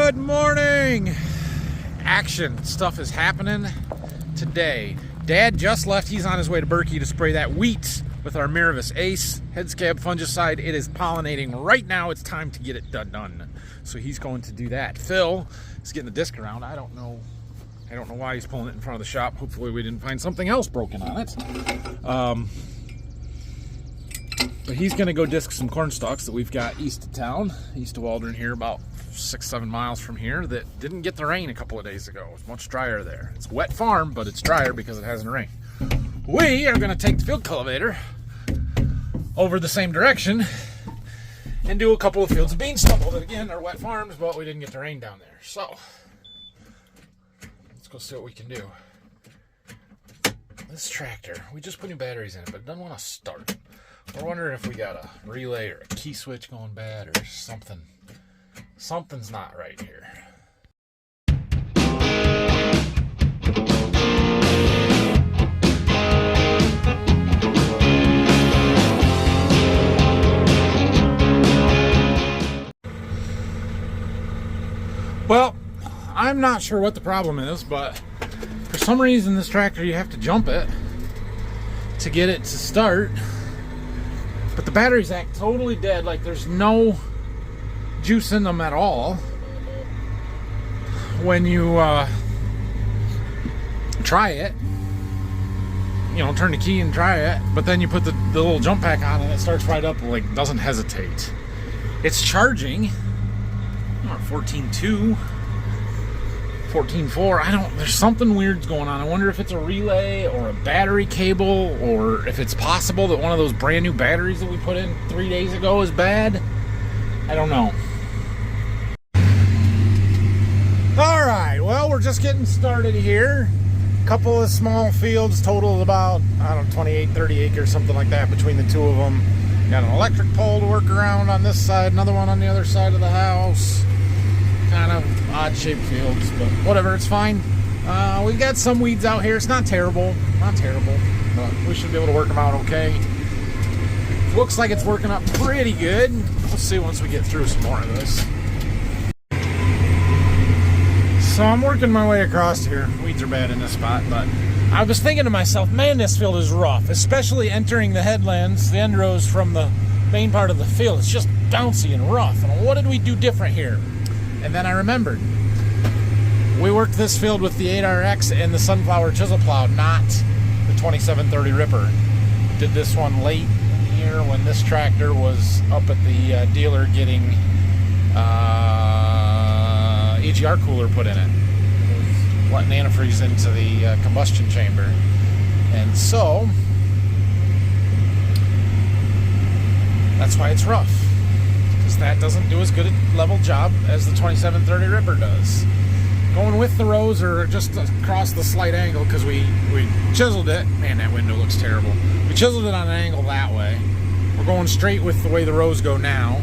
Good morning! Action stuff is happening today. Dad just left. He's on his way to Berkey to spray that wheat with our Miravis Ace head scab fungicide. It is pollinating right now. It's time to get it done. So he's going to do that. Phil is getting the disc around. I don't know why he's pulling it in front of the shop. Hopefully we didn't find something else broken on it. But he's going to go disc some corn stalks that we've got east of town, east of Waldron here, about 6-7 miles from here, that didn't get the rain a couple of days ago. It's much drier there. It's a wet farm, but it's drier because it hasn't rained. We are going to take the field cultivator over the same direction and do a couple of fields of bean stubble that, again, are wet farms, but we didn't get the rain down there. So, let's go see what we can do. This tractor, we just put new batteries in it, but it doesn't want to start. We're wondering if we got a relay or a key switch going bad or something. Something's not right here. Well, I'm not sure what the problem is, but for some reason this tractor, you have to jump it to get it to start. But the batteries act totally dead, like there's no juice in them at all when you try it. You know, turn the key and try it, but then you put the little jump pack on and it starts right up, like doesn't hesitate. It's charging 14.2, 14.4. There's something weird's going on. I wonder if it's a relay or a battery cable, or if it's possible that one of those brand new batteries that we put in 3 days ago is bad. I don't know. Alright, well, we're just getting started here. A couple of small fields, total about, 28, 30 acres, something like that between the two of them. Got an electric pole to work around on this side, another one on the other side of the house. Kind of odd-shaped fields, but whatever, it's fine. We've got some weeds out here. It's not terrible, but we should be able to work them out okay. Looks like it's working up pretty good. We'll see once we get through some more of this. So I'm working my way across here. Weeds are bad in this spot, but I was thinking to myself, man, this field is rough, especially entering the headlands, the end rows from the main part of the field. It's just bouncy and rough. And what did we do different here? And then I remembered. We worked this field with the 8RX and the Sunflower chisel plow, not the 2730 Ripper. Did this one late in the year when this tractor was up at the dealer getting EGR cooler put in it. It was letting antifreeze into the combustion chamber. And so, that's why it's rough. Because that doesn't do as good a level job as the 2730 Ripper does. Going with the rows or just across the slight angle, because we chiseled it. Man, that window looks terrible. We chiseled it on an angle that way. We're going straight with the way the rows go now.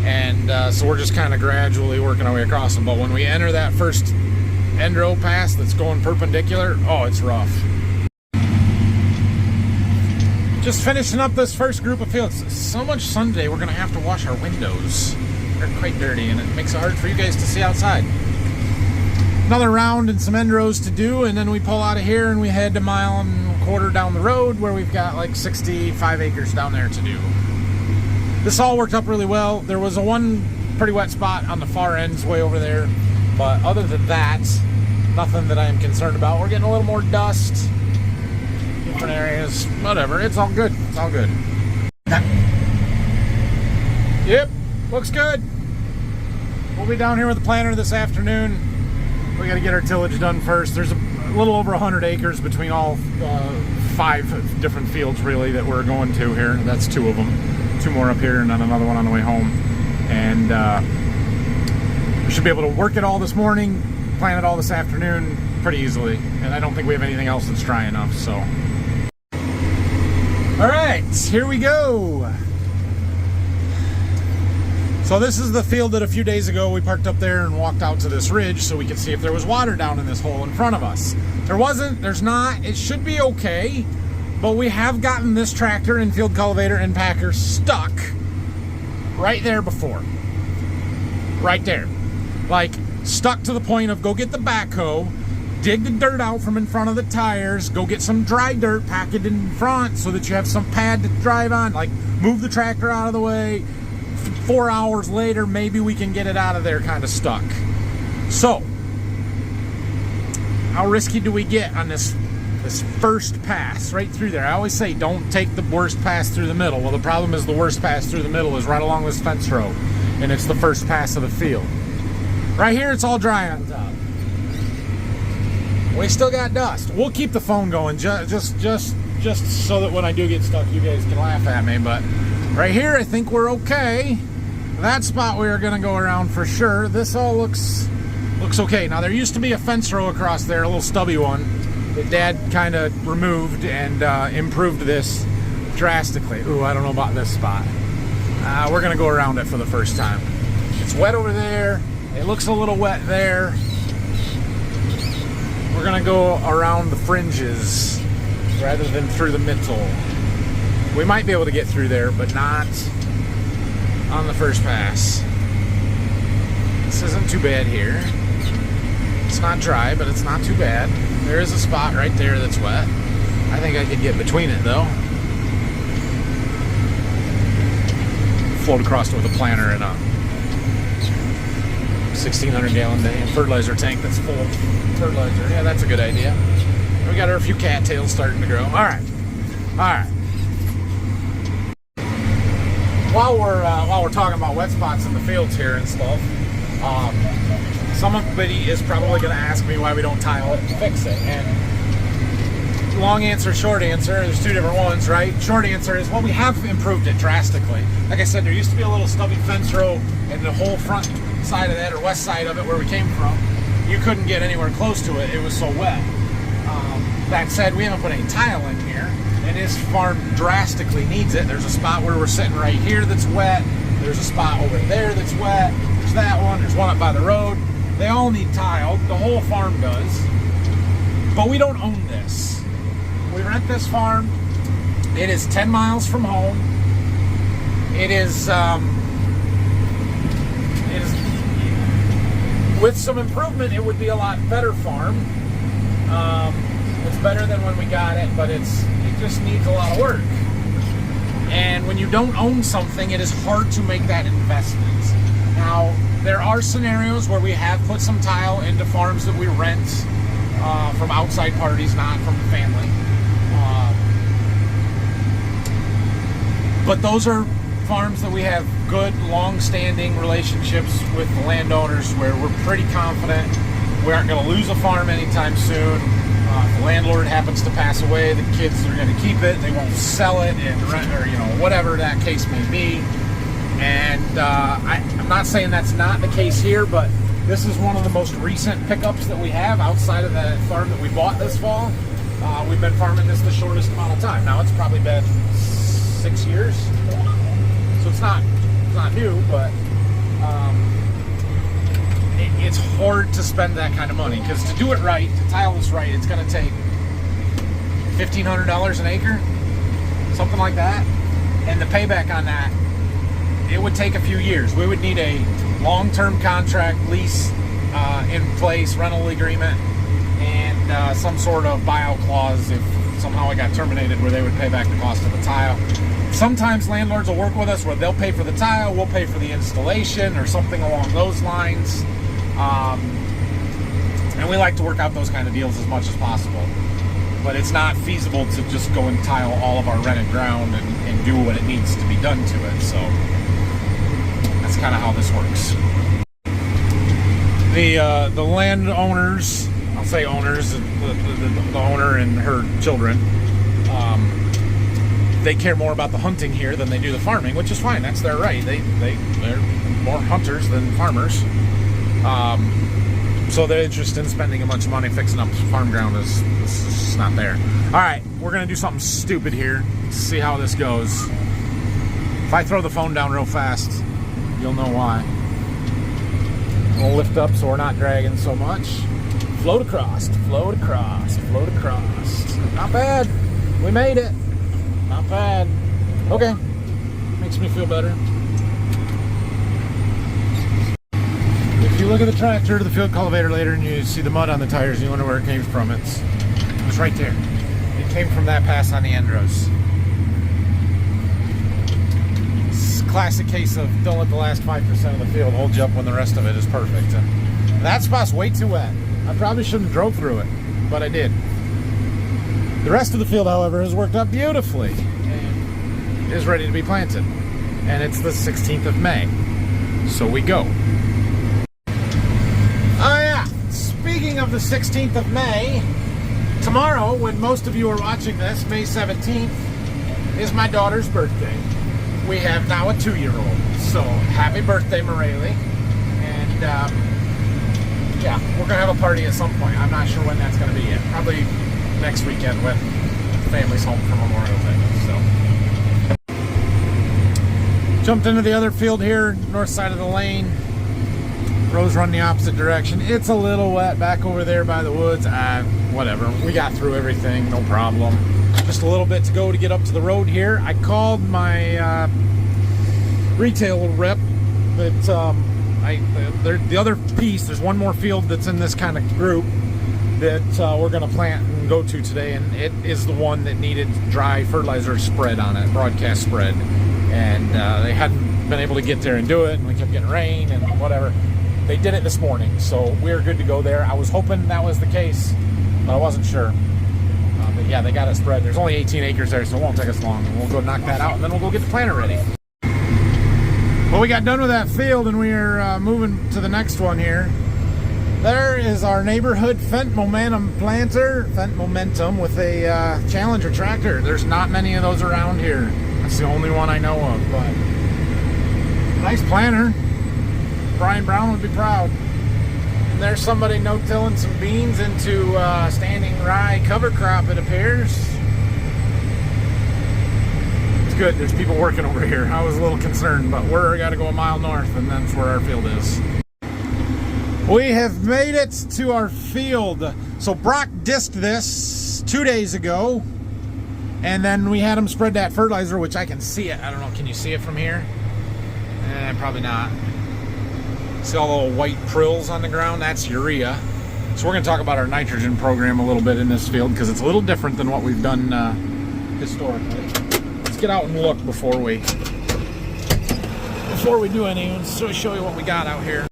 And so we're just kind of gradually working our way across them. But when we enter that first end row pass that's going perpendicular, oh, it's rough. Just finishing up this first group of fields. So much sun today, we're going to have to wash our windows. They're quite dirty, and it makes it hard for you guys to see outside. Another round and some end rows to do, and then we pull out of here and we head a mile and a quarter down the road where we've got like 65 acres down there to do. This all worked up really well. There was one pretty wet spot on the far ends way over there, but other than that, nothing that I am concerned about. We're getting a little more dust, different areas, whatever. It's all good. It's all good. Yep, looks good. We'll be down here with the planter this afternoon. We got to get our tillage done first. There's a little over 100 acres between all 5 different fields, really, that we're going to here. That's 2 of them. 2 more up here and then another one on the way home. And we should be able to work it all this morning, plan it all this afternoon pretty easily. And I don't think we have anything else that's dry enough, so. All right, here we go. So this is the field that a few days ago we parked up there and walked out to this ridge so we could see if there was water down in this hole in front of us. There wasn't, there's not, it should be okay. But we have gotten this tractor and field cultivator and packer stuck right there before. Right there. like stuck to the point of go get the backhoe, dig the dirt out from in front of the tires, go get some dry dirt, pack it in front so that you have some pad to drive on, like move the tractor out of the way. 4 hours later, maybe we can get it out of there kind of stuck. So, how risky do we get on this first pass right through there? I always say don't take the worst pass through the middle. Well, the problem is the worst pass through the middle is right along this fence row, and it's the first pass of the field. Right here, it's all dry on top. We still got dust. We'll keep the phone going just so that when I do get stuck, you guys can laugh at me. But right here, I think we're okay. That spot we are going to go around for sure. This all looks okay. Now, there used to be a fence row across there, a little stubby one, that Dad kind of removed and improved this drastically. Ooh, I don't know about this spot. We're going to go around it for the first time. It's wet over there. It looks a little wet there. We're going to go around the fringes rather than through the middle. We might be able to get through there, but not on the first pass. This isn't too bad here. It's not dry, but it's not too bad. There is a spot right there that's wet. I think I could get between it, though. Float across it with a planter and a 1,600-gallon fertilizer tank that's full of fertilizer. Yeah, that's a good idea. We got our few cattails starting to grow. All right. While we're talking about wet spots in the fields here and stuff, somebody is probably going to ask me why we don't tile it and fix it. And long answer, short answer. There's two different ones, right? Short answer is, well, we have improved it drastically. Like I said, there used to be a little stubby fence row, and the whole front side of that, or west side of it, where we came from, you couldn't get anywhere close to it. It was so wet. That said, we haven't put any tile in here, and this farm drastically needs it. There's a spot where we're sitting right here that's wet. There's a spot over there that's wet. There's that one. There's one up by the road. They all need tiled. The whole farm does. But we don't own this. We rent this farm. It is 10 miles from home. It is with some improvement, it would be a lot better farm. It's better than when we got it, but it just needs a lot of work. And when you don't own something, it is hard to make that investment. Now, there are scenarios where we have put some tile into farms that we rent from outside parties, not from the family. But those are farms that we have good, long-standing relationships with the landowners where we're pretty confident we aren't going to lose a farm anytime soon. If the landlord happens to pass away, the kids are going to keep it. They won't sell it and rent, or whatever that case may be. And I'm not saying that's not the case here, but this is one of the most recent pickups that we have outside of the farm that we bought this fall. We've been farming this the shortest amount of time. Now, it's probably been 6 years, so it's not new, but it's hard to spend that kind of money, because to do it right, to tile this right, it's going to take $1,500 an acre, something like that. And the payback on that, it would take a few years. We would need a long-term contract, lease in place, rental agreement, and some sort of buyout clause if somehow it got terminated, where they would pay back the cost of the tile. Sometimes landlords will work with us where they'll pay for the tile, we'll pay for the installation, or something along those lines. And we like to work out those kind of deals as much as possible. But it's not feasible to just go and tile all of our rented ground and do what it needs to be done to it. So that's kind of how this works. The landowners, I'll say owners, the owner and her children, they care more about the hunting here than they do the farming, which is fine. That's their right. They're more hunters than farmers. So their interest in spending a bunch of money fixing up farm ground is just not there. All right, we're going to do something stupid here. See how this goes. If I throw the phone down real fast, you'll know why. We'll lift up so we're not dragging so much. Float across, float across, float across. Not bad. We made it. Not bad. Okay. Makes me feel better. If you look at the tractor to the field cultivator later and you see the mud on the tires and you wonder where it came from. It's right there. It came from that pass on the Andros. It's a classic case of don't let the last 5% of the field hold you up when the rest of it is perfect. That spot's way too wet. I probably shouldn't have drove through it, but I did. The rest of the field, however, has worked out beautifully and is ready to be planted. And it's the 16th of May. So we go. Oh yeah, speaking of the 16th of May, tomorrow, when most of you are watching this, May 17th, is my daughter's birthday. We have now a 2-year-old. So happy birthday, Morelli. And yeah, we're going to have a party at some point. I'm not sure when that's going to be yet. Probably next weekend when the family's home for Memorial Day. So jumped into the other field here, north side of the lane. Rows run the opposite direction. It's a little wet back over there by the woods. Whatever. We got through everything, no problem. Just a little bit to go to get up to the road here. I called my retail rep that the other piece, there's one more field that's in this kind of group that we're going to plant and go to today, and it is the one that needed dry fertilizer spread on it, broadcast spread. And they hadn't been able to get there and do it, and we kept getting rain and whatever. They did it this morning, so we're good to go there. I was hoping that was the case, but I wasn't sure. But yeah, they got it spread. There's only 18 acres there, so it won't take us long. We'll go knock that out, and then we'll go get the planter ready. Well, we got done with that field, and we are moving to the next one here. There is our neighborhood Fendt Momentum planter, Fendt Momentum with a Challenger tractor. There's not many of those around here. That's the only one I know of, but nice planter. Brian Brown would be proud. And there's somebody no-tilling some beans into standing rye cover crop, it appears. It's good, there's people working over here. I was a little concerned, but we're got to go a mile north, and that's where our field is. We have made it to our field. So Brock disked this 2 days ago, and then we had him spread that fertilizer, which I can see it. I don't know, can you see it from here? Probably not. See all the little white prills on the ground? That's urea. So we're going to talk about our nitrogen program a little bit in this field because it's a little different than what we've done historically. Let's get out and look before we do anything. So show you what we got out here.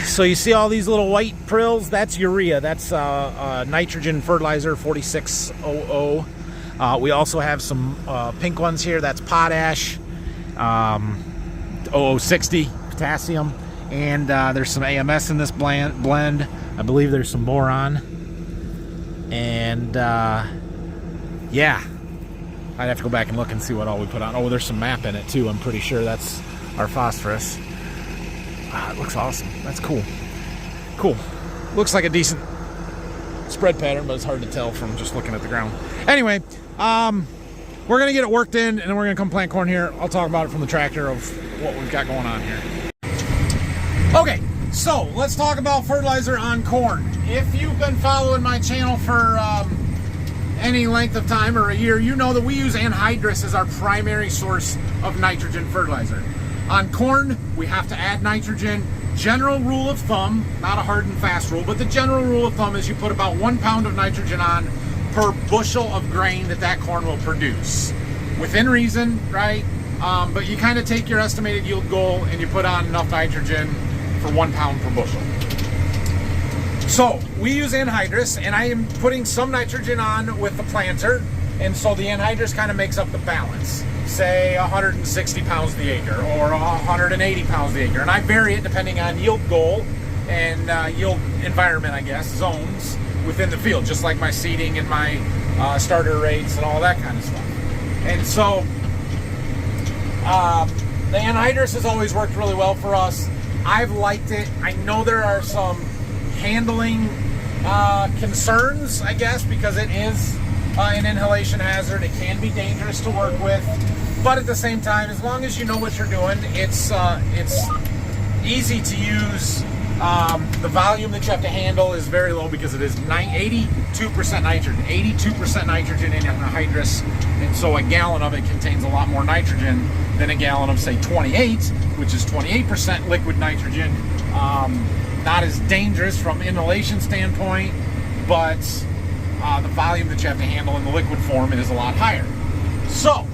So you see all these little white prills? That's urea. That's nitrogen fertilizer 4600. We also have some pink ones here. That's potash. 0060 potassium, and there's some AMS in this blend. I believe there's some boron, and yeah, I'd have to go back and look and see what all we put on. Oh, there's some MAP in it too. I'm pretty sure that's our phosphorus. It looks awesome. That's cool. Looks like a decent spread pattern, but it's hard to tell from just looking at the ground. Anyway, we're gonna get it worked in, and then we're gonna come plant corn here. I'll talk about it from the tractor of what we've got going on here. Okay, so let's talk about fertilizer on corn. If you've been following my channel for any length of time or a year, you know that we use anhydrous as our primary source of nitrogen fertilizer. On corn, we have to add nitrogen. General rule of thumb, not a hard and fast rule, but the general rule of thumb is you put about 1 pound of nitrogen on per bushel of grain that corn will produce. Within reason, right? But you kind of take your estimated yield goal and you put on enough nitrogen for 1 pound per bushel. So we use anhydrous, and I am putting some nitrogen on with the planter, and so the anhydrous kind of makes up the balance. Say 160 pounds the acre or 180 pounds the acre, and I vary it depending on yield goal and yield environment, I guess, zones within the field, just like my seeding and my starter rates and all that kind of stuff. And so the anhydrous has always worked really well for us. I've liked it. I know there are some handling concerns, I guess, because it is an inhalation hazard. It can be dangerous to work with, but at the same time, as long as you know what you're doing, it's easy to use The volume that you have to handle is very low because it is 82% nitrogen. 82% nitrogen in anhydrous, and so a gallon of it contains a lot more nitrogen than a gallon of, say, 28, which is 28% liquid nitrogen. Not as dangerous from inhalation standpoint, but the volume that you have to handle in the liquid form is a lot higher. So,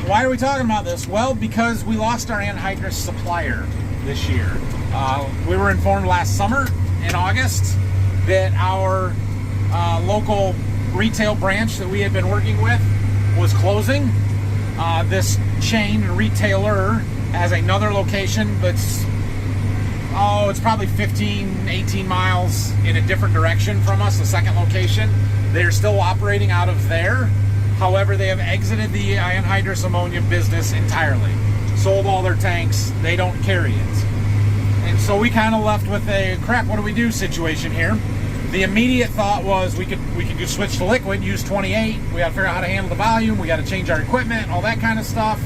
why are we talking about this? Well, because we lost our anhydrous supplier this year. We were informed last summer in August that our local retail branch that we had been working with was closing. This chain retailer has another location that's, it's probably 15, 18 miles in a different direction from us, the second location. They're still operating out of there. However, they have exited the anhydrous ammonia business entirely. Sold all their tanks. They don't carry it. And so we kind of left with a crap, what do we do situation here. The immediate thought was we could just switch to liquid, use 28. We got to figure out how to handle the volume. We got to change our equipment, all that kind of stuff.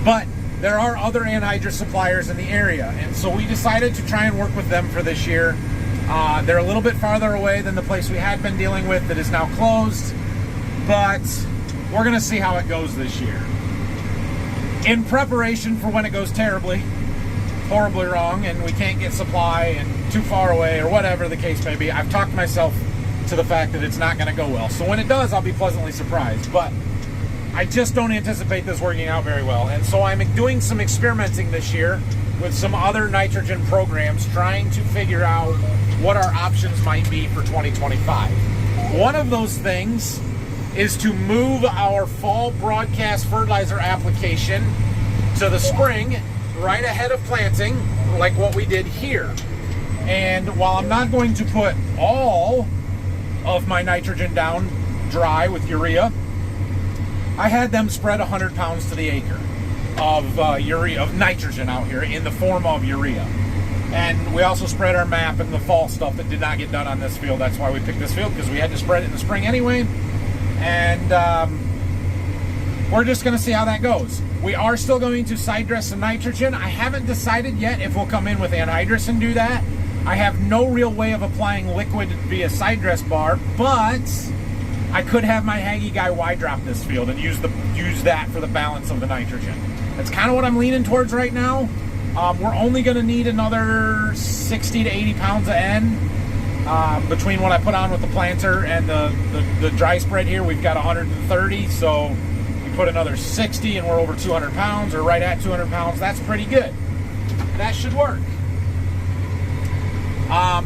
But there are other anhydrous suppliers in the area, and so we decided to try and work with them for this year. They're a little bit farther away than the place we had been dealing with that is now closed, but we're going to see how it goes this year. In preparation for when it goes horribly wrong, and we can't get supply and too far away or whatever the case may be, I've talked myself to the fact that it's not going to go well. So when it does, I'll be pleasantly surprised, but I just don't anticipate this working out very well. And so I'm doing some experimenting this year with some other nitrogen programs, trying to figure out what our options might be for 2025. One of those things is to move our fall broadcast fertilizer application to the spring, right ahead of planting, like what we did here. And while I'm not going to put all of my nitrogen down dry with urea, I had them spread 100 pounds to the acre of nitrogen out here in the form of urea. And we also spread our MAP and the fall stuff that did not get done on this field. That's why we picked this field, because we had to spread it in the spring anyway. And we're just going to see how that goes. We are still going to side dress some nitrogen. I haven't decided yet if we'll come in with anhydrous and do that. I have no real way of applying liquid via side dress bar, but I could have my Haggy guy Y drop this field and use that for the balance of the nitrogen. That's kind of what I'm leaning towards right now. We're only going to need another 60 to 80 pounds of N between what I put on with the planter and the dry spread here. We've got 130, so we put another 60 and we're over 200 pounds, or right at 200 pounds. That's pretty good. That should work.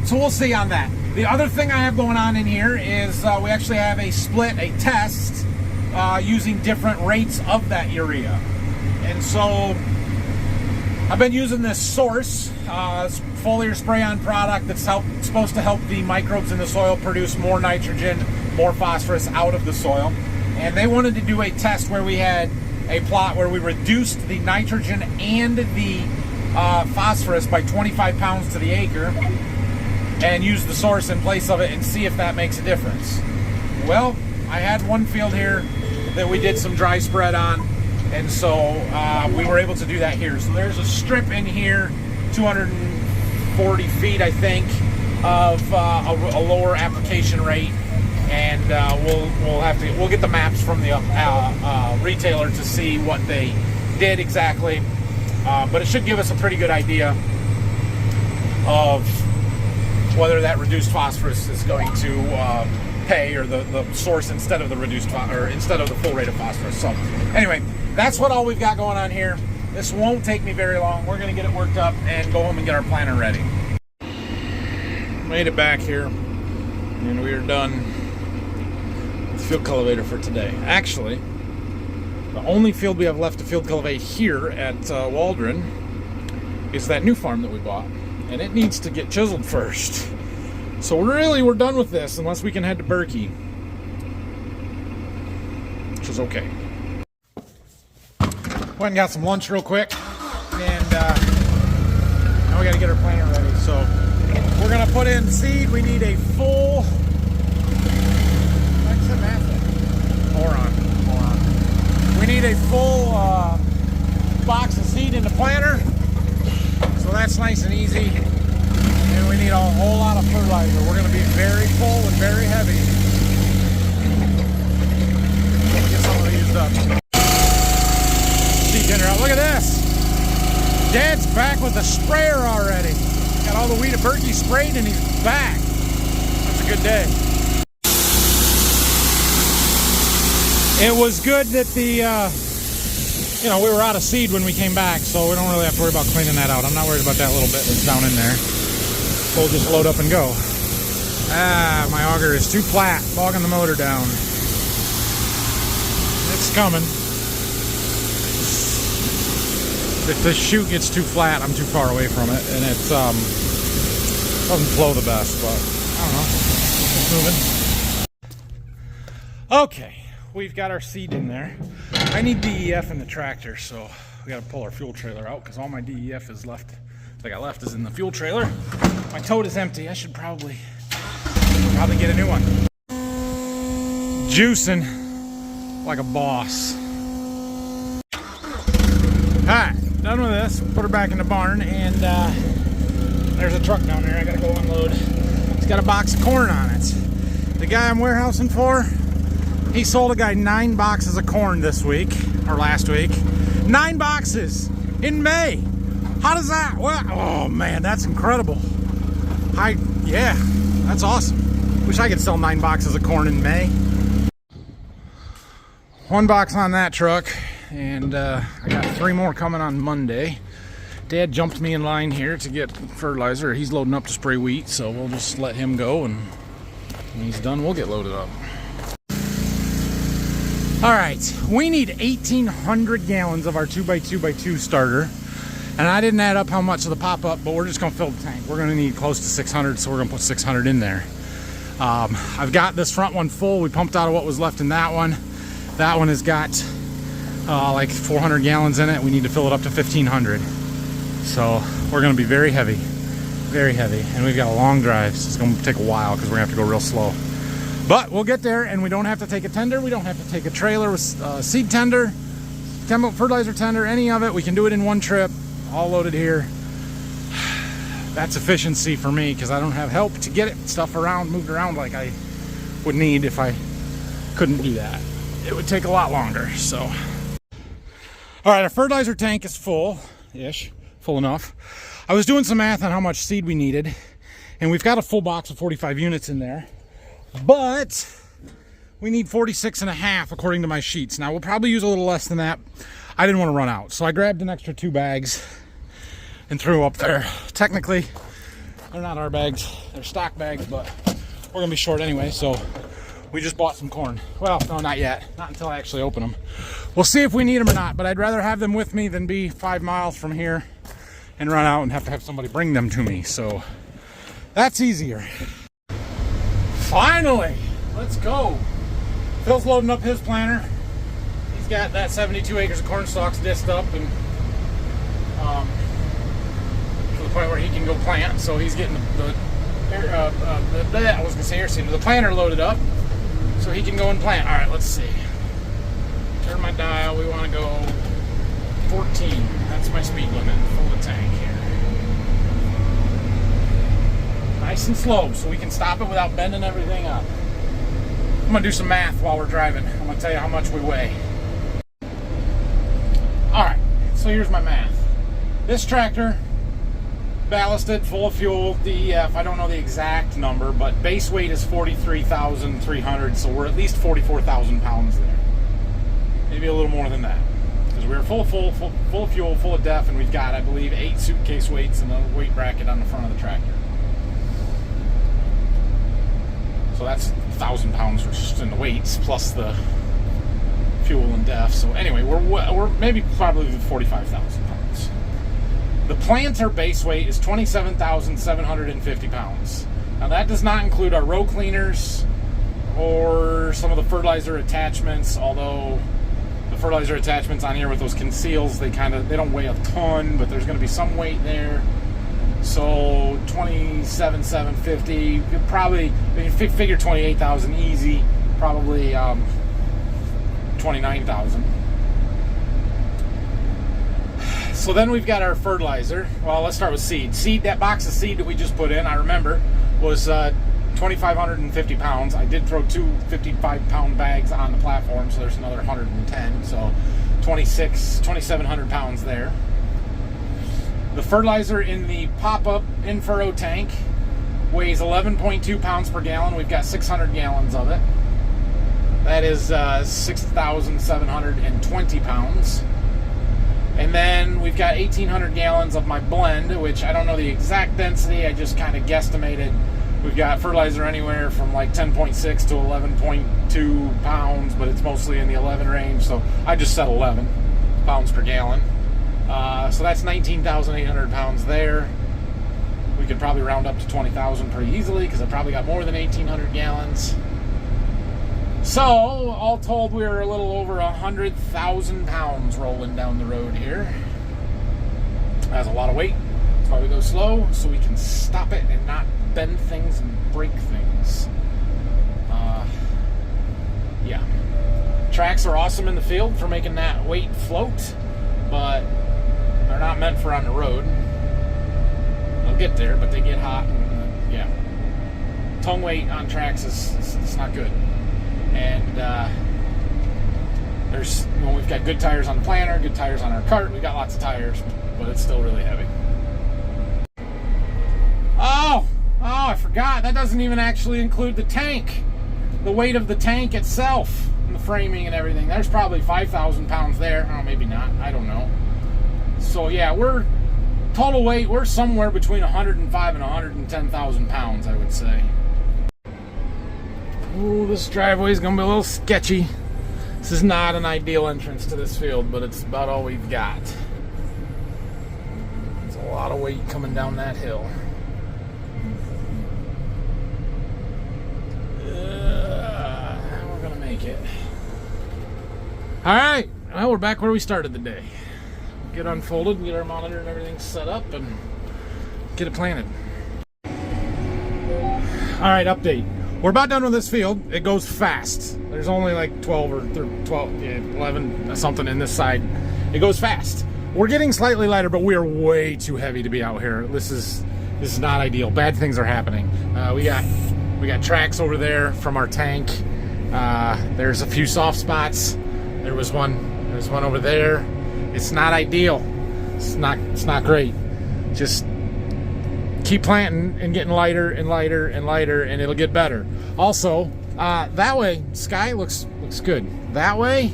So we'll see on that. The other thing I have going on in here is we actually have a test using different rates of that urea. And so I've been using this Source foliar spray-on product that's supposed to help the microbes in the soil produce more nitrogen, more phosphorus out of the soil. And they wanted to do a test where we had a plot where we reduced the nitrogen and the phosphorus by 25 pounds to the acre, and use the Source in place of it and see if that makes a difference. Well, I had one field here that we did some dry spread on, and so we were able to do that here. So there's a strip in here, 240 feet, I think, of a lower application rate, and we'll get the maps from the retailer to see what they did exactly, but it should give us a pretty good idea of whether that reduced phosphorus is going to pay, or the Source instead of the instead of the full rate of phosphorus. So anyway, that's what all we've got going on here. This won't take me very long. We're going to get it worked up and go home and get our planter ready. Made it back here, and we are done with field cultivator for today. Actually, the only field we have left to field cultivate here at Waldron is that new farm that we bought. And it needs to get chiseled first. So really, we're done with this unless we can head to Berkey, which is okay. Went and got some lunch real quick, and now we got to get our planter ready. So we're gonna put in seed. We need a full. We need a full box of seed in the planter. So that's nice and easy. And we need a whole lot of fertilizer. We're going to be very full and very heavy. Get some of it used up. Seed tender out. Look at this. Dad's back with the sprayer already. Got all the wheat at Berkey sprayed and he's back. That's a good day. It was good that the, you know, we were out of seed when we came back, so we don't really have to worry about cleaning that out. I'm not worried about that little bit that's down in there. We'll just load up and go. Ah, my auger is too flat, bogging the motor down. It's coming. If the chute gets too flat, I'm too far away from it, and it doesn't flow the best, but I don't know. It's moving. Okay, we've got our seed in there. I need DEF in the tractor, so we got to pull our fuel trailer out because all my DEF is left. What I got left is in the fuel trailer. My tote is empty. I should probably get a new one. Juicing like a boss. Alright, done with this. Put her back in the barn, and there's a truck down there I gotta go unload. It's got a box of corn on it. The guy I'm warehousing for, he sold a guy 9 boxes of corn this week, or last week. 9 boxes in May. How does that, well, oh man, that's incredible. Yeah, that's awesome. Wish I could sell 9 boxes of corn in May. 1 box on that truck, and I got 3 more coming on Monday. Dad jumped me in line here to get fertilizer. He's loading up to spray wheat, so we'll just let him go, and when he's done, we'll get loaded up. All right, we need 1,800 gallons of our 2x2x2 starter, and I didn't add up how much of the pop-up, but we're just gonna fill the tank. We're gonna need close to 600, so we're gonna put 600 in there. I've got this front one full. We pumped out of what was left in that one. That one has got like 400 gallons in it. We need to fill it up to 1,500. So we're gonna be very heavy, and we've got a long drive, so it's gonna take a while because we're gonna have to go real slow. But we'll get there, and we don't have to take a tender. We don't have to take a trailer with seed tender, chemical fertilizer tender, any of it. We can do it in one trip, all loaded here. That's efficiency for me because I don't have help to get it stuff around, moved around like I would need if I couldn't do that. It would take a lot longer, so. All right, our fertilizer tank is full-ish, full enough. I was doing some math on how much seed we needed, and we've got a full box of 45 units in there, but we need 46.5 according to my sheets. Now, we'll probably use a little less than that. I didn't want to run out, so I grabbed an extra 2 bags and threw up there. Technically, they're not our bags, they're stock bags, but we're gonna be short anyway, so we just bought some corn. Well, no, not yet. Not until I actually open them. We'll see if we need them or not, but I'd rather have them with me than be 5 miles from here and run out and have to have somebody bring them to me, so that's easier. Finally, let's go. Phil's loading up his planter. He's got that 72 acres of corn stalks disced up and to the point where he can go plant. So he's getting the planter loaded up so he can go and plant. All right, let's see. Turn my dial. We want to go 14. That's my speed limit. Full the tank here. Nice and slow so we can stop it without bending everything up. I'm gonna do some math while we're driving. I'm gonna tell you how much we weigh. All right, so here's my math. This tractor, ballasted, full of fuel, DEF, I don't know the exact number, but base weight is 43,300, so we're at least 44,000 pounds there. Maybe a little more than that. Because we're full of fuel, full of DEF, and we've got, I believe, 8 suitcase weights and a weight bracket on the front of the tractor. So that's 1,000 pounds just in the weights, plus the fuel and DEF. So anyway, we're maybe probably 45,000 pounds. The planter base weight is 27,750 pounds. Now that does not include our row cleaners or some of the fertilizer attachments, although the fertilizer attachments on here with those conceals, they don't weigh a ton, but there's going to be some weight there. So 27,750, probably, figure 28,000 easy, probably 29,000. So then we've got our fertilizer. Well, let's start with seed. Seed, that box of seed that we just put in, I remember, was 2,550 pounds. I did throw two 55-pound bags on the platform, so there's another 110. So 2,700 pounds there. The fertilizer in the pop-up in-furrow tank weighs 11.2 pounds per gallon. We've got 600 gallons of it. That is 6,720 pounds. And then we've got 1,800 gallons of my blend, which I don't know the exact density. I just kind of guesstimated. We've got fertilizer anywhere from like 10.6 to 11.2 pounds, but it's mostly in the 11 range. So I just said 11 pounds per gallon. So that's 19,800 pounds there. We could probably round up to 20,000 pretty easily because I probably got more than 1,800 gallons. So, all told, we were a little over 100,000 pounds rolling down the road here. That's a lot of weight. That's why we go slow, so we can stop it and not bend things and break things. Yeah. Tracks are awesome in the field for making that weight float, but they're not meant for on the road. They'll get there, but they get hot, and yeah. Tongue weight on tracks is not good. And we've got good tires on the planter, good tires on our cart. We've got lots of tires, but it's still really heavy. Oh, I forgot. That doesn't even actually include the tank. The weight of the tank itself, and the framing and everything. There's probably 5,000 pounds there. Oh, maybe not. I don't know. So yeah, total weight, we're somewhere between 105 and 110,000 pounds, I would say. Ooh, this driveway is going to be a little sketchy. This is not an ideal entrance to this field, but it's about all we've got. There's a lot of weight coming down that hill. We're going to make it. All right. Well, we're back where we started the day. Get unfolded, get our monitor and everything set up, and get it planted. All right, update. We're about done with this field. It goes fast. There's only like 12 or 11 something in this side. It goes fast. We're getting slightly lighter, but we are way too heavy to be out here. This is not ideal. Bad things are happening. We got tracks over there from our tank. There's a few soft spots. There's one over there. It's not ideal. It's not great. Just keep planting and getting lighter and lighter and lighter, and it'll get better. Also, that way, sky looks good. That way,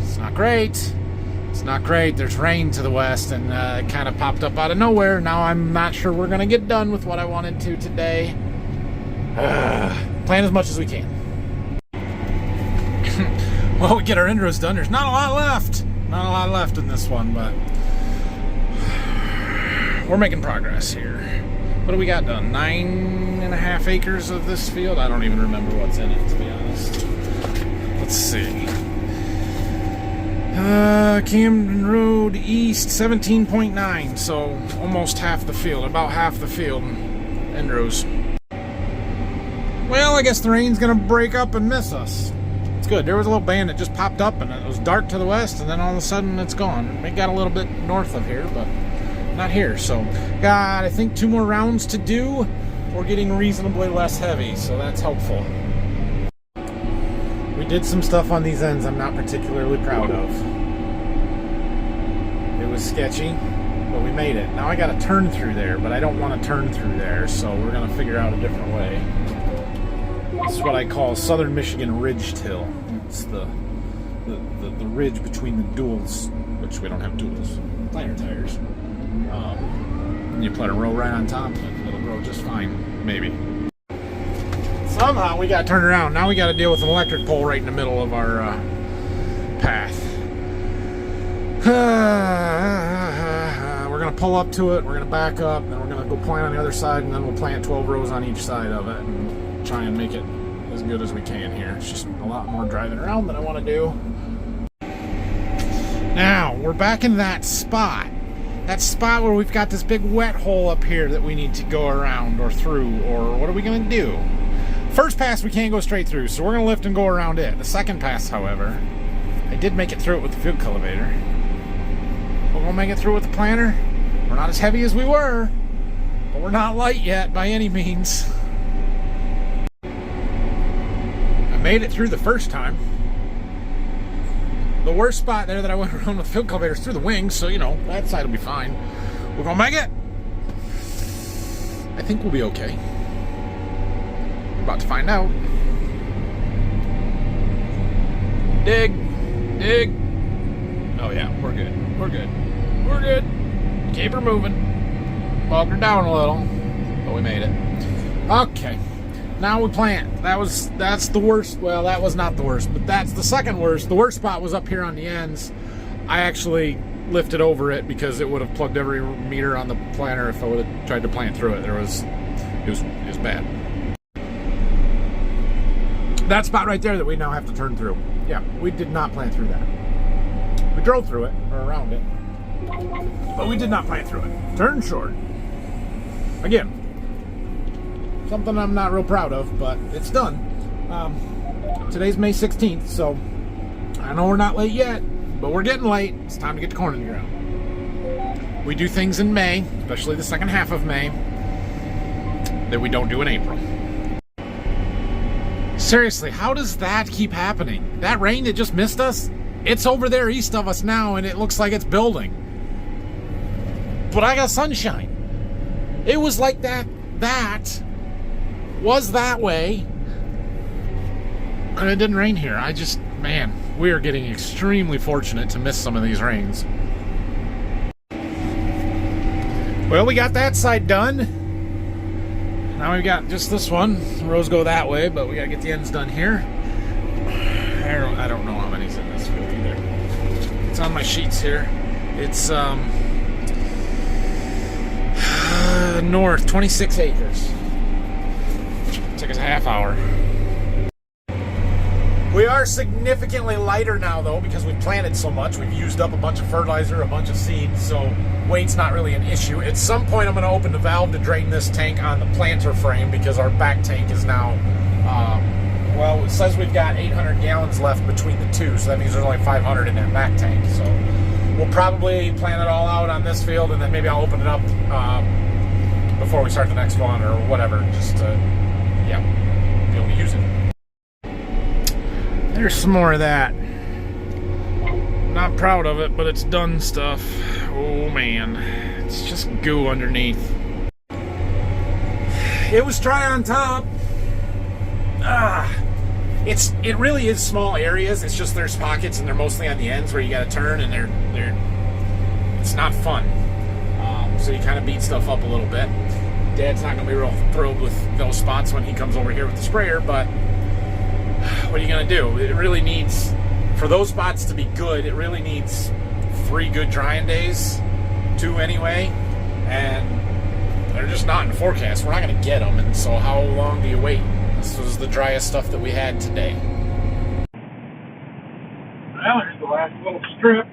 it's not great. It's not great. There's rain to the west, and it kind of popped up out of nowhere. Now I'm not sure we're going to get done with what I wanted to today. Plan as much as we can. Well, we get our intros done. There's not a lot left. Not a lot left in this one, but we're making progress here. What do we got done? 9.5 acres of this field? I don't even remember what's in it, to be honest. Let's see. Camden Road East, 17.9. So almost half the field, about half the field. End rows. Well, I guess the rain's gonna break up and miss us. It's good. There was a little band that just popped up, and it was dark to the west, and then all of a sudden it's gone. It got a little bit north of here, but not here. So got, I think, 2 more rounds to do. We're getting reasonably less heavy, so that's helpful. We did some stuff on these ends I'm not particularly proud of. It was sketchy, but we made it. Now I got to turn through there, but I don't want to turn through there, so we're going to figure out a different way. This is what I call Southern Michigan Ridge Till. It's the ridge between the duals, which we don't have duals, planter tires. You put a row right on top, and it'll grow just fine, maybe. Somehow we got to turn around. Now we got to deal with an electric pole right in the middle of our path. We're going to pull up to it, we're going to back up, then we're going to go plant on the other side, and then we'll plant 12 rows on each side of it and try and make it as good as we can here. It's just a lot more driving around than I want to do. Now, we're back in that spot. That spot where we've got this big wet hole up here that we need to go around or through, or what are we going to do? First pass we can't go straight through, so we're going to lift and go around it. The second pass, however, I did make it through it with the field cultivator. We're gonna make it through with the planter. We're not as heavy as we were, but we're not light yet by any means. I made it through the first time. The worst spot there that I went around with field cultivators through the wings, so you know, that side will be fine. We're gonna make it. I think we'll be okay. We're about to find out. Dig. Dig. Oh yeah, we're good. We're good. We're good. Keep her moving. Bogged her down a little, but we made it. Okay. Now we plant. That's the worst. Well, that was not the worst, but that's the second worst. The worst spot was up here on the ends. I actually lifted over it because it would have plugged every meter on the planter if I would have tried to plant through it. It was bad. That spot right there that we now have to turn through. Yeah, we did not plant through that. We drove through it, or around it, but we did not plant through it. Turn short. Again, something I'm not real proud of, but it's done. Today's May 16th, so I know we're not late yet, but we're getting late. It's time to get the corn in the ground. We do things in May, especially the second half of May, that we don't do in April. Seriously, how does that keep happening? That rain that just missed us, it's over there east of us now, and it looks like it's building. But I got sunshine. It was like that was that way, and it didn't rain here. Man, we are getting extremely fortunate to miss some of these rains. Well, we got that side done. Now we've got just this one. The rows go that way, but we gotta get the ends done here. I don't know how many's in this field either. It's on my sheets here. It's north, 26 acres. Took us a half hour. We are significantly lighter now, though, because we've planted so much. We've used up a bunch of fertilizer, a bunch of seeds, so weight's not really an issue. At some point, I'm going to open the valve to drain this tank on the planter frame because our back tank is now, well, it says we've got 800 gallons left between the two, so that means there's only 500 in that back tank. So we'll probably plant it all out on this field, and then maybe I'll open it up before we start the next one or whatever, just to, yeah, be able to use it. There's some more of that. Not proud of it, but it's done stuff. Oh man, it's just goo underneath. It was dry on top. It really is small areas. It's just there's pockets, and they're mostly on the ends where you got to turn, and it's not fun. So you kind of beat stuff up a little bit. Dad's not going to be real thrilled with those spots when he comes over here with the sprayer, but what are you going to do? It really needs, for those spots to be good, it really needs 3 good drying days, 2 anyway, and they're just not in the forecast. We're not going to get them, and so how long do you wait? This was the driest stuff that we had today. Well, here's the last little strip.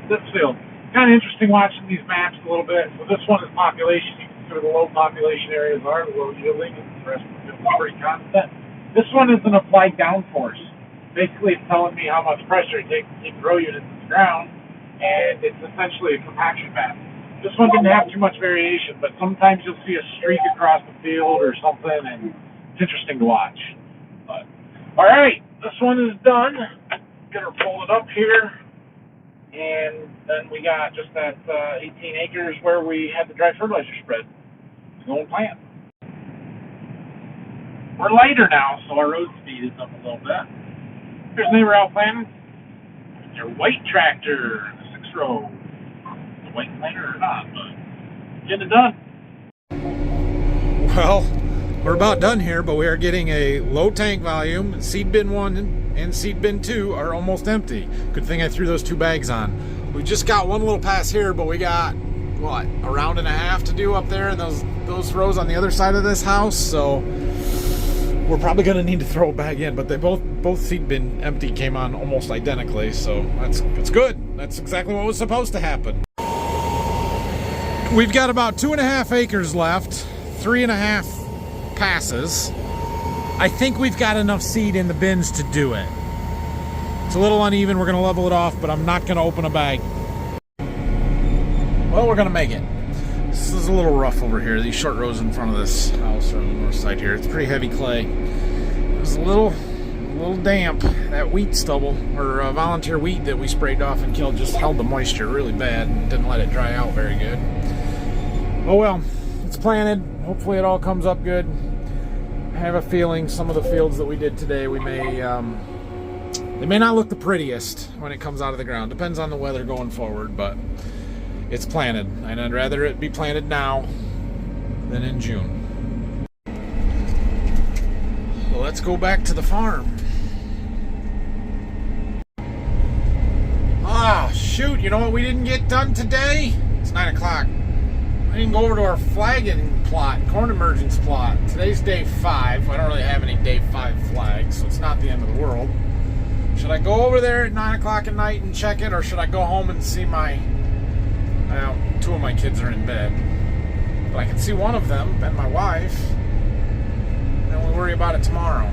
This field. Kind of interesting watching these maps a little bit. So this one is population. You can see where the low population areas are, the low yielding, and the rest of it is pretty constant. This one is an applied downforce. Basically, it's telling me how much pressure it takes to keep grow units in the ground, and it's essentially a compaction map. This one didn't have too much variation, but sometimes you'll see a streak across the field or something, and it's interesting to watch. But all right, this one is done. Get her folded up here. And then we got just that 18 acres where we had the dry fertilizer spread. Let's go and plant. We're lighter now, so our road speed is up a little bit. Here's neighbor out planting. Their white tractor, 6-row. The white planter or not, but getting it done. Well, we're about done here, but we are getting a low tank volume. Seed bin 1 and seed bin 2 are almost empty. Good thing I threw those 2 bags on. We just got one little pass here, but we got, what, a round and a half to do up there, and those rows on the other side of this house, so we're probably going to need to throw it back in. But they both seed bin empty came on almost identically, so that's good. That's exactly what was supposed to happen. We've got about 2.5 acres left, 3.5 passes. I think we've got enough seed in the bins to do it. It's a little uneven. We're going to level it off, but I'm not going to open a bag. Well, we're going to make it. This is a little rough over here. These short rows in front of this house are on the north side here. It's pretty heavy clay. It was a little damp. That wheat stubble, or volunteer wheat that we sprayed off and killed, just held the moisture really bad and didn't let it dry out very good. Oh well, it's planted. Hopefully it all comes up good. I have a feeling some of the fields that we did today, they may not look the prettiest when it comes out of the ground. Depends on the weather going forward, but it's planted, and I'd rather it be planted now than in June. Well, let's go back to the farm. Ah, shoot, you know what we didn't get done today? It's 9 o'clock. I didn't go over to our flagging plot, corn emergence plot. Today's day 5. I don't really have any day 5 flags, so it's not the end of the world. Should I go over there at 9 o'clock at night and check it, or should I go home and see well, 2 of my kids are in bed. But I can see one of them, and my wife. Then we'll worry about it tomorrow.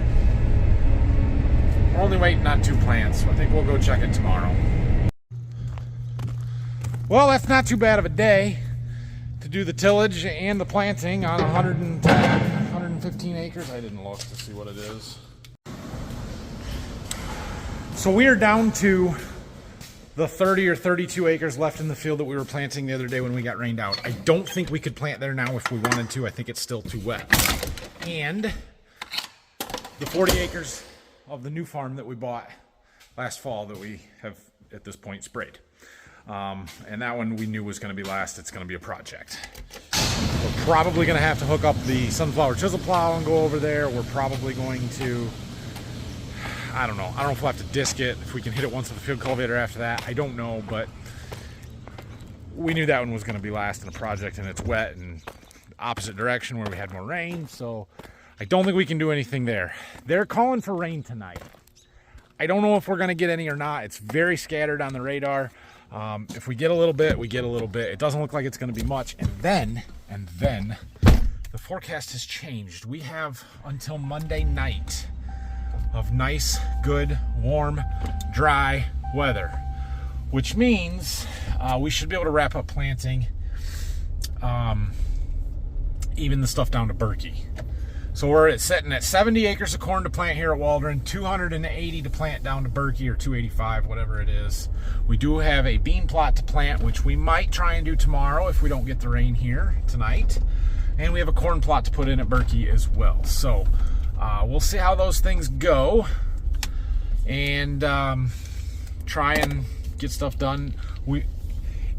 We're only waiting on 2 plants, so I think we'll go check it tomorrow. Well, that's not too bad of a day to do the tillage and the planting on 115 acres. I didn't look to see what it is. So we are down to the 30 or 32 acres left in the field that we were planting the other day when we got rained out. I don't think we could plant there now if we wanted to. I think it's still too wet. And the 40 acres of the new farm that we bought last fall that we have at this point sprayed. And that one we knew was going to be last. It's going to be a project. We're probably going to have to hook up the sunflower chisel plow and go over there. We're probably going to, I don't know if we'll have to disc it, if we can hit it once with the field cultivator after that. I don't know, but we knew that one was going to be last in a project, and it's wet and opposite direction where we had more rain, so I don't think we can do anything there. They're calling for rain tonight. I don't know if we're going to get any or not. It's very scattered on the radar. If we get a little bit, we get a little bit. It doesn't look like it's going to be much. And then the forecast has changed. We have until Monday night of nice, good, warm, dry weather, which means we should be able to wrap up planting even the stuff down to Berkey. So we're sitting at 70 acres of corn to plant here at Waldron, 280 to plant down to Berkey, or 285, whatever it is. We do have a bean plot to plant, which we might try and do tomorrow if we don't get the rain here tonight. And we have a corn plot to put in at Berkey as well. So we'll see how those things go and try and get stuff done.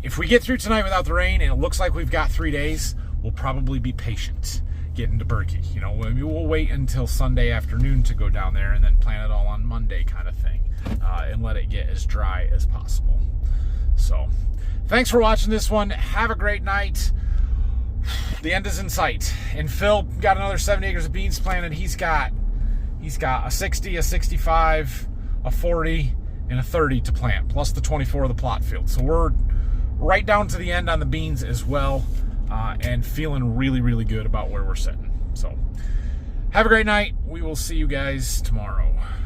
If we get through tonight without the rain and it looks like we've got 3 days, we'll probably be patient getting to Berkey. You know, we'll wait until Sunday afternoon to go down there and then plant it all on Monday kind of thing, and let it get as dry as possible. So thanks for watching this one. Have a great night. The end is in sight, and Phil got another 70 acres of beans planted. He's got a 60, a 65, a 40, and a 30 to plant, plus the 24 of the plot field. So we're right down to the end on the beans as well, and feeling really, really good about where we're sitting. So have a great night. We will see you guys tomorrow.